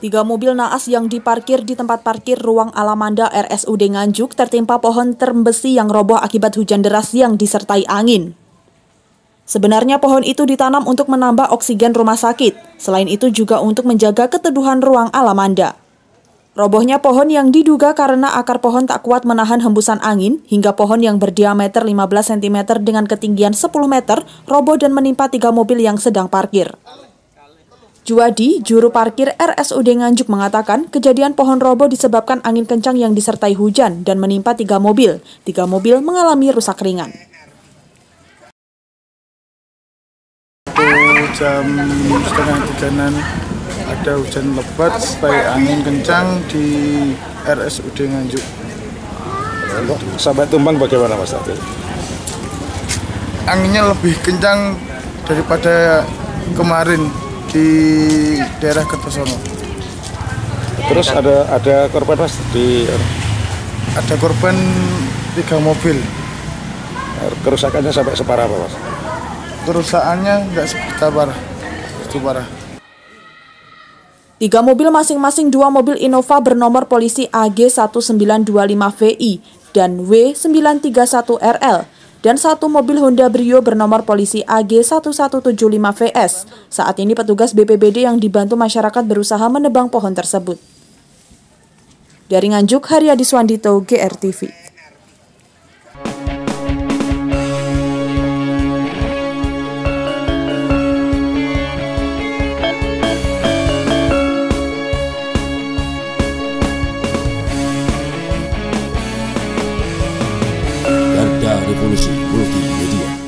3 mobil naas yang diparkir di tempat parkir ruang Alamanda RSUD Nganjuk tertimpa pohon term besi yang roboh akibat hujan deras yang disertai angin. Sebenarnya pohon itu ditanam untuk menambah oksigen rumah sakit, selain itu juga untuk menjaga keteduhan ruang Alamanda. Robohnya pohon yang diduga karena akar pohon tak kuat menahan hembusan angin, hingga pohon yang berdiameter 15 cm dengan ketinggian 10 meter roboh dan menimpa 3 mobil yang sedang parkir. Juwadi, juru parkir RSUD Nganjuk mengatakan kejadian pohon roboh disebabkan angin kencang yang disertai hujan dan menimpa 3 mobil. 3 mobil mengalami rusak ringan. Jam setengah 3-an ada hujan lebat sertai angin kencang di RSUD Nganjuk. Sampai tumbang bagaimana Mas tadi? Anginnya lebih kencang daripada kemarin di daerah Kertosono. Terus ada korban Mas di? Ada korban 3 mobil. Kerusakannya sampai separah apa Mas? Kerusakannya nggak seberapa parah, itu parah. 3 mobil masing-masing 2 mobil Innova bernomor polisi AG 1925VI dan W931RL dan 1 mobil Honda Brio bernomor polisi AG 1175VS. Saat ini petugas BPBD yang dibantu masyarakat berusaha menebang pohon tersebut. Dari Nganjuk, Haryadi Swandito, GRTV. Garda Revolusi Multimedia.